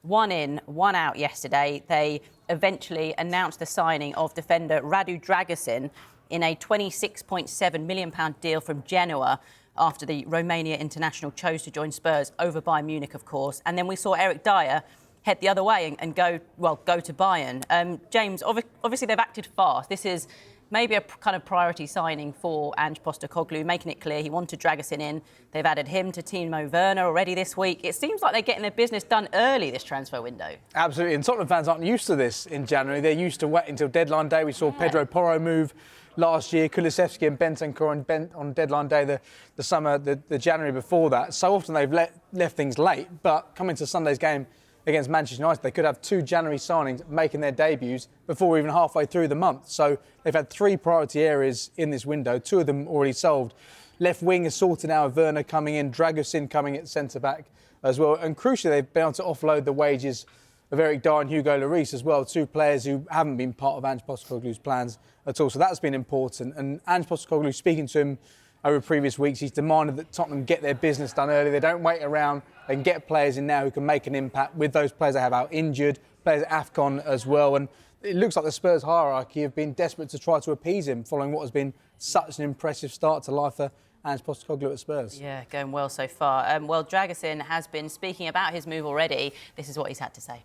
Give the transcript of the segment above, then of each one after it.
one in, one out yesterday. They eventually announced the signing of defender Radu Drasin in a £26.7 million deal from Genoa after the Romania international chose to join Spurs over Bayern Munich, of course. And then we saw Eric Dier head the other way and go to Bayern. James, obviously they've acted fast. This is maybe a kind of priority signing for Ange Postecoglou, making it clear he wanted Drasin in. They've added him to Timo Werner already this week. It seems like they're getting their business done early this transfer window. Absolutely, and Tottenham fans aren't used to this in January. They're used to waiting until deadline day. We saw Pedro Porro move last year, Kulusevski and Bentancur on deadline day the January before that. So often they've left things late, but coming to Sunday's game against Manchester United, they could have 2 January signings making their debuts before we're even halfway through the month. So they've had 3 priority areas in this window, 2 of them already solved. Left wing is sorted now, Werner coming in, Drasin coming at centre-back as well. And crucially, they've been able to offload the wages of Eric Dier and Hugo Lloris as well, 2 players who haven't been part of Ange Postecoglou's plans at all. So that's been important. And Ange Postecoglou, speaking to him over previous weeks, he's demanded that Tottenham get their business done early. They don't wait around. They can get players in now who can make an impact with those players they have out injured, players at AFCON as well. And it looks like the Spurs hierarchy have been desperate to try to appease him following what has been such an impressive start to life for Ange Postecoglou at Spurs. Yeah, going well so far. Well, Drasin has been speaking about his move already. This is what he's had to say.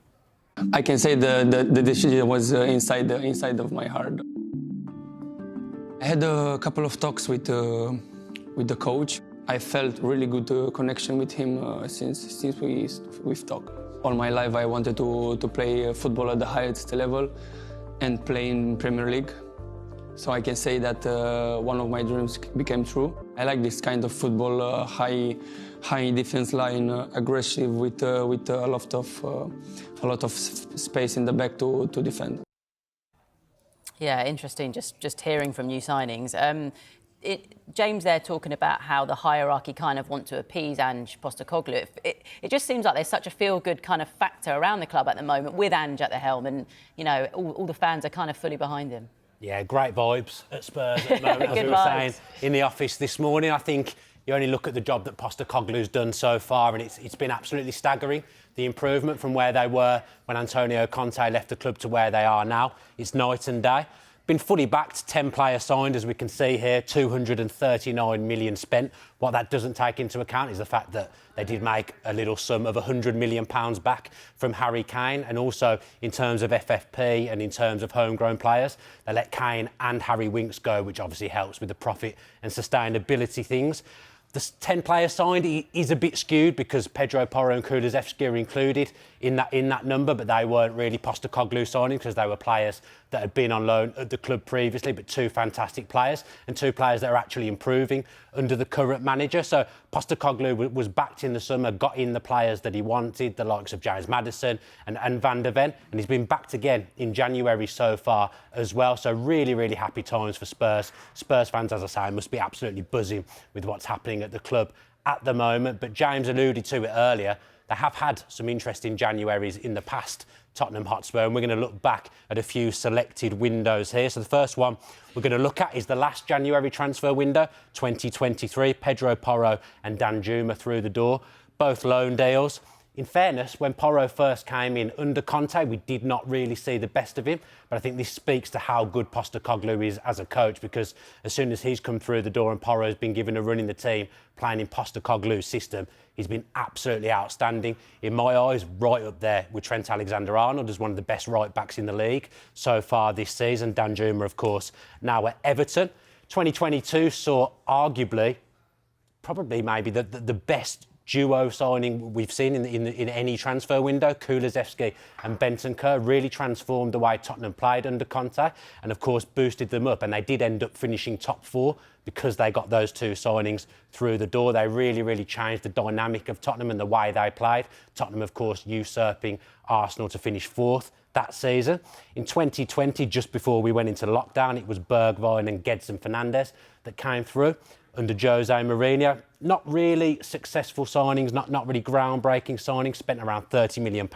I can say the decision was inside of my heart. I had a couple of talks with the coach. I felt really good connection with him since we've talked. All my life I wanted to play football at the highest level and play in Premier League. So I can say that one of my dreams became true. I like this kind of football, high defense line, aggressive with a lot of space in the back to defend. Yeah, interesting. Just hearing from new signings. James there talking about how the hierarchy kind of want to appease Ange Postecoglou. It just seems like there's such a feel-good kind of factor around the club at the moment with Ange at the helm, and you know all the fans are kind of fully behind him. Yeah, great vibes at Spurs at the moment, as we were saying in the office this morning. I think you only look at the job that Postecoglou's done so far, and it's been absolutely staggering. The improvement from where they were when Antonio Conte left the club to where they are now, it's night and day. Been fully backed, 10 players signed, as we can see here, 239 million spent. What that doesn't take into account is the fact that they did make a little sum of £100 million back from Harry Kane, and also in terms of FFP and in terms of homegrown players, they let Kane and Harry Winks go, which obviously helps with the profit and sustainability things. The 10 players signed is a bit skewed because Pedro Porro and Kulusevski are included in that number, but they weren't really Postecoglou signings because they were players that had been on loan at the club previously, but 2 fantastic players and 2 players that are actually improving under the current manager. So Postecoglou was backed in the summer, got in the players that he wanted, the likes of James Maddison and Van der Ven, and he's been backed again in January so far as well. So really, really happy times for Spurs. Spurs fans, as I say, must be absolutely buzzing with what's happening at the club at the moment. But James alluded to it earlier. They have had some interesting Januaries in the past, Tottenham Hotspur, and we're going to look back at a few selected windows here. So the first one we're going to look at is the last January transfer window, 2023. Pedro Porro and Danjuma through the door, both loan deals. In fairness, when Porro first came in under Conte, we did not really see the best of him. But I think this speaks to how good Postecoglou is as a coach, because as soon as he's come through the door and Porro's been given a run in the team, playing in Postecoglou's system, he's been absolutely outstanding. In my eyes, right up there with Trent Alexander-Arnold as one of the best right-backs in the league so far this season. Danjuma, of course, now at Everton. 2022 saw arguably, probably maybe the best duo signing we've seen in any transfer window. Kulusevski and Bentancur really transformed the way Tottenham played under Conte and, of course, boosted them up. And they did end up finishing top 4 because they got those 2 signings through the door. They really, really changed the dynamic of Tottenham and the way they played. Tottenham, of course, usurping Arsenal to finish 4th that season. In 2020, just before we went into lockdown, it was Bergwijn and Gedson Fernandes that came through under Jose Mourinho. Not really successful signings, not really groundbreaking signings, spent around £30 million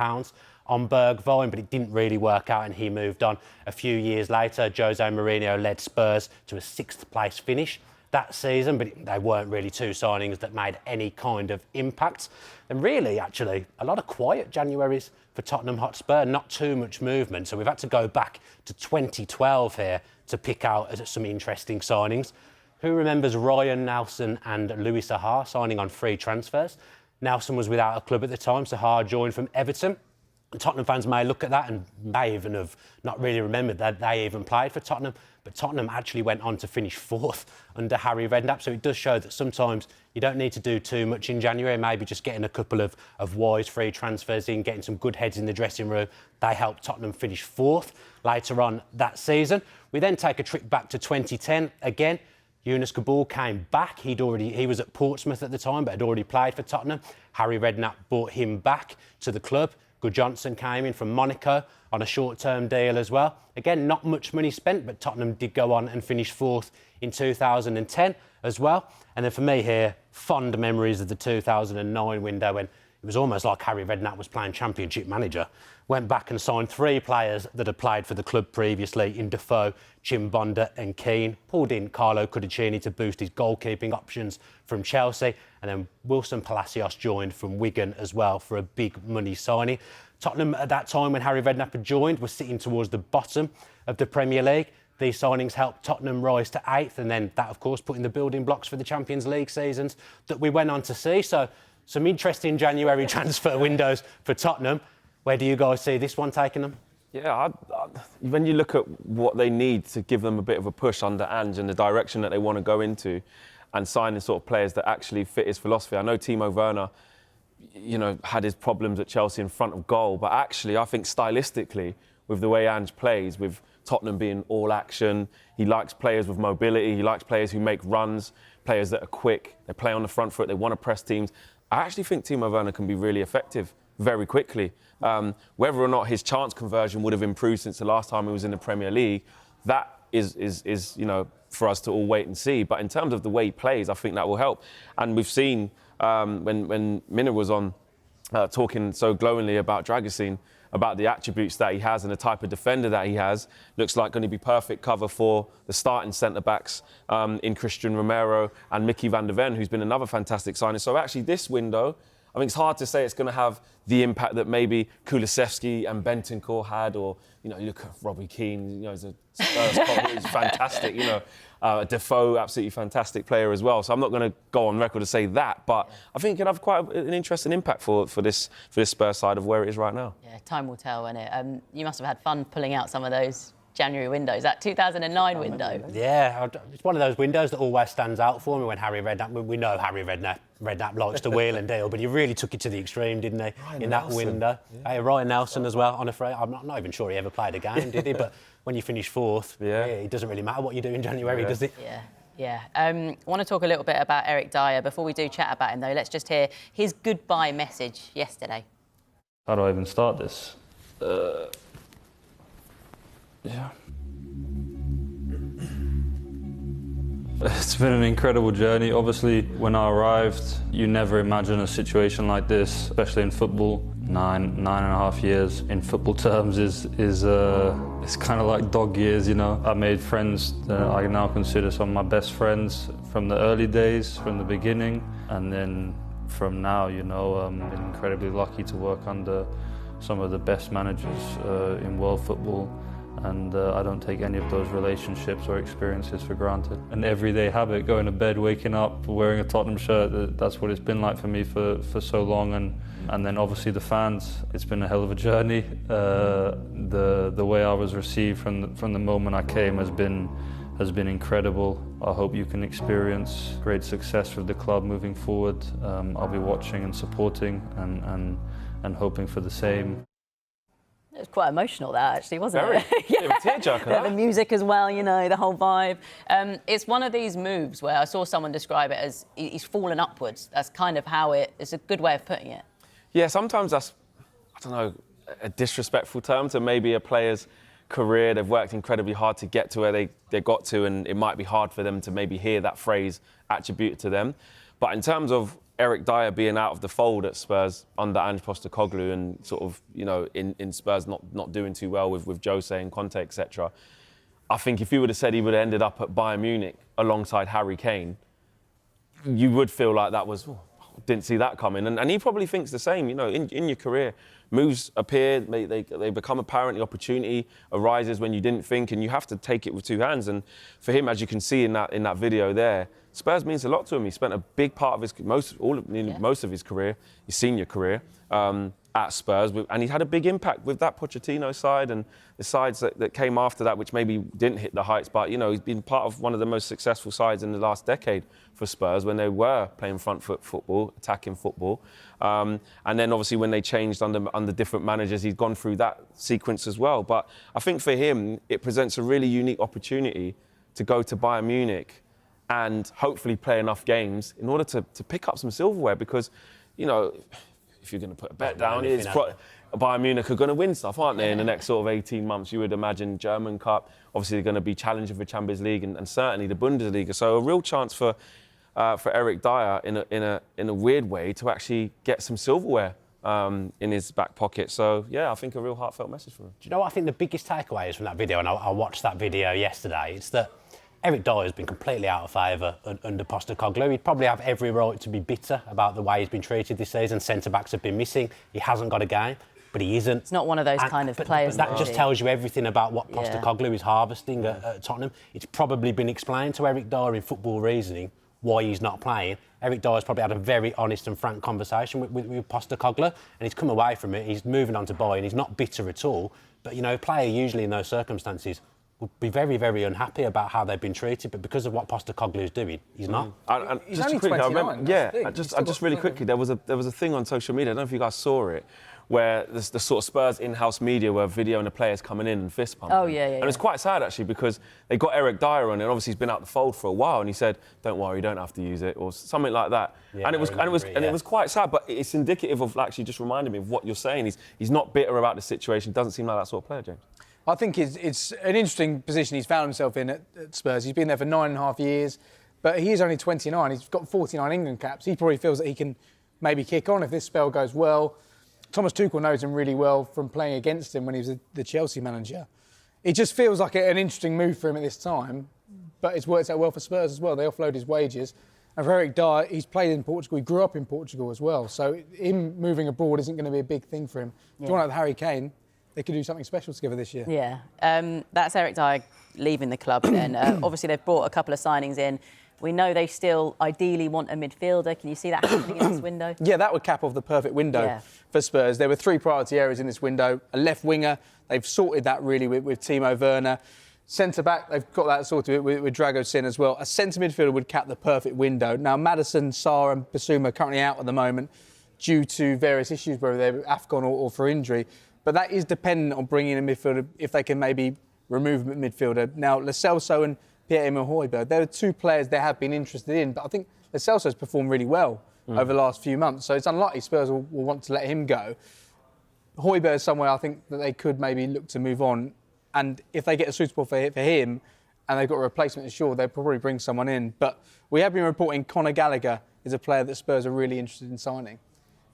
on Bergwijn, but it didn't really work out and he moved on. A few years later, Jose Mourinho led Spurs to a 6th place finish that season, but they weren't really two signings that made any kind of impact. And really, actually, a lot of quiet Januaries for Tottenham Hotspur, not too much movement. So we've had to go back to 2012 here to pick out some interesting signings. Who remembers Ryan Nelson and Louis Saha signing on free transfers? Nelson was without a club at the time. Saha joined from Everton. Tottenham fans may look at that and may even have not really remembered that they even played for Tottenham. But Tottenham actually went on to finish 4th under Harry Redknapp. So it does show that sometimes you don't need to do too much in January. Maybe just getting a couple of wise free transfers in, getting some good heads in the dressing room. They helped Tottenham finish 4th later on that season. We then take a trip back to 2010 again. Yunus Kabul came back. He was at Portsmouth at the time, but had already played for Tottenham. Harry Redknapp brought him back to the club. Good Johnson came in from Monaco on a short-term deal as well. Again, not much money spent, but Tottenham did go on and finish 4th in 2010 as well. And then for me here, fond memories of the 2009 window when it was almost like Harry Redknapp was playing Championship manager. Went back and signed 3 players that had played for the club previously in Defoe, Chimbonda and Keane. Pulled in Carlo Cudicini to boost his goalkeeping options from Chelsea. And then Wilson Palacios joined from Wigan as well for a big money signing. Tottenham at that time when Harry Redknapp had joined was sitting towards the bottom of the Premier League. These signings helped Tottenham rise to 8th, and then that, of course, put in the building blocks for the Champions League seasons that we went on to see. So some interesting January transfer windows for Tottenham. Where do you guys see this one taking them? Yeah, when you look at what they need to give them a bit of a push under Ange and the direction that they want to go into and signing sort of players that actually fit his philosophy. I know Timo Werner, had his problems at Chelsea in front of goal, but actually I think stylistically, with the way Ange plays, with Tottenham being all action, he likes players with mobility, he likes players who make runs, players that are quick, they play on the front foot, they want to press teams. I actually think Timo Werner can be really effective very quickly. Whether or not his chance conversion would have improved since the last time he was in the Premier League, that is for us to all wait and see. But in terms of the way he plays, I think that will help. And we've seen when Mina was on talking so glowingly about Drasin, about the attributes that he has and the type of defender that he has, looks like going to be perfect cover for the starting centre-backs in Christian Romero and Mickey van der Ven, who's been another fantastic signing. So actually this window, I think it's hard to say it's going to have the impact that maybe Kulusevski and Bentancur had, or, you look at Robbie Keane, he's a Spurs player, he's fantastic, Defoe, absolutely fantastic player as well. So I'm not going to go on record to say that, but I think it can have quite an interesting impact for this Spurs side of where it is right now. Yeah, time will tell, innit? You must have had fun pulling out some of those January windows, that 2009 window. Yeah, it's one of those windows that always stands out for me when Harry Redknapp, we know Harry Redknapp likes to wheel and deal, but he really took it to the extreme, didn't he, in that window? Yeah. Hey, Ryan Nelson as well, I'm afraid. I'm not even sure he ever played a game, did he? But when you finish 4th, it doesn't really matter what you do in January, does it? Yeah. I want to talk a little bit about Eric Dier. Before we do chat about him, though, let's just hear his goodbye message yesterday. How do I even start this? Yeah. It's been an incredible journey. Obviously, when I arrived, you never imagine a situation like this, especially in football. 9.5 years in football terms is it's kind of like dog years, I made friends that I now consider some of my best friends from the early days, from the beginning, and then from now, I'm incredibly lucky to work under some of the best managers in world football. And I don't take any of those relationships or experiences for granted. An everyday habit, going to bed, waking up, wearing a Tottenham shirt, that's what it's been like for me for so long. And then obviously the fans, it's been a hell of a journey. The way I was received from the moment I came has been incredible. I hope you can experience great success with the club moving forward. I'll be watching and supporting and hoping for the same. It was quite emotional, that, actually, wasn't Very. it? Yeah. Tearjerker, the music as well, the whole vibe. It's one of these moves where I saw someone describe it as he's fallen upwards. That's kind of how it's a good way of putting it. Yeah, sometimes that's, a disrespectful term to maybe a player's career. They've worked incredibly hard to get to where they got to, and it might be hard for them to maybe hear that phrase attributed to them. But in terms of Eric Dier being out of the fold at Spurs under Ange Postecoglou and sort of, in Spurs not doing too well with Jose and Conte, etc. I think if you would have said he would have ended up at Bayern Munich alongside Harry Kane, you would feel like that was, didn't see that coming. And he probably thinks the same, you know, in your career. Moves appear, they become apparent, the opportunity arises when you didn't think, and you have to take it with two hands. And for him, as you can see in that video there, Spurs means a lot to him. He spent a big part of his, most of his career, his senior career, at Spurs, and he had a big impact with that Pochettino side and the sides that came after that, which maybe didn't hit the heights. But, you know, he's been part of one of the most successful sides in the last decade for Spurs when they were playing front foot football, attacking football. And then, obviously, when they changed under different managers, he's gone through that sequence as well. But I think for him, it presents a really unique opportunity to go to Bayern Munich and hopefully play enough games in order to pick up some silverware because, you know, if you're going to put a bet down, Bayern Munich are going to win stuff, aren't they, in the next sort of 18 months? You would imagine German Cup, obviously they're going to be challenging for Champions League and certainly the Bundesliga. So a real chance for Eric Dier in a weird way to actually get some silverware in his back pocket. So, yeah, I think a real heartfelt message for him. Do you know what I think the biggest takeaway is from that video? And I watched that video yesterday. It's that Eric Dier has been completely out of favour under Postecoglou. He'd probably have every right to be bitter about the way he's been treated this season. Centre-backs have been missing. He hasn't got a game, but he isn't. It's not one of those kind of players. But that just tells you everything about what Postecoglou is harvesting at Tottenham. It's probably been explained to Eric Dier in football reasoning why he's not playing. Eric Dier's probably had a very honest and frank conversation with Postecoglou, and he's come away from it. He's moving on to Bayern. He's not bitter at all. But, you know, a player usually in those circumstances would be very, very unhappy about how they've been treated, but because of what Postecoglou's doing, he's not. And he's only 29. Just really quickly, there was a thing on social media, I don't know if you guys saw it, where the sort of Spurs in-house media were videoing the players coming in and fist pumping. Oh, yeah. And it's quite sad, actually, because they got Eric Dier on, and obviously he's been out the fold for a while, and he said, "Don't worry, you don't have to use it," or something like that. Yeah, and it was quite sad, but it's indicative of actually just reminding me of what you're saying. He's not bitter about the situation. Doesn't seem like that sort of player, James. I think it's an interesting position he's found himself in at Spurs. He's been there for 9.5 years, but he is only 29. He's got 49 England caps. He probably feels that he can maybe kick on if this spell goes well. Thomas Tuchel knows him really well from playing against him when he was the Chelsea manager. It just feels like an interesting move for him at this time, but it's worked out well for Spurs as well. They offload his wages. And for Eric Dier, he's played in Portugal. He grew up in Portugal as well. So him moving abroad isn't going to be a big thing for him. Yeah. Join up with Harry Kane, they could do something special together this year. Yeah, that's Eric Dier leaving the club then. Obviously, they've brought a couple of signings in. We know they still ideally want a midfielder. Can you see that happening in this window? Yeah, that would cap off the perfect window for Spurs. There were 3 priority areas in this window. A left winger, they've sorted that really with Timo Werner. Centre-back, they've got that sorted with Drasin as well. A centre midfielder would cap the perfect window. Now, Maddison, Sarr and Basuma are currently out at the moment due to various issues, whether they're AFCON or for injury. But that is dependent on bringing in a midfielder, if they can maybe remove a midfielder. Now, Lo Celso and Pierre-Emile Højbjerg, they're 2 players they have been interested in, but I think Lo Celso's performed really well over the last few months, so it's unlikely Spurs will want to let him go. Højbjerg is somewhere I think that they could maybe look to move on, and if they get a suitable for him and they've got a replacement assured, they'll probably bring someone in. But we have been reporting Conor Gallagher is a player that Spurs are really interested in signing.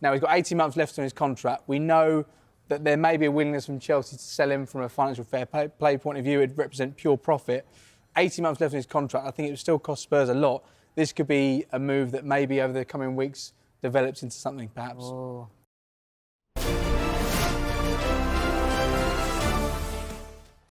Now, he's got 18 months left on his contract. We know that there may be a willingness from Chelsea to sell him from a financial fair play point of view. It'd represent pure profit. 18 months left on his contract. I think it would still cost Spurs a lot. This could be a move that maybe over the coming weeks develops into something, perhaps. Oh.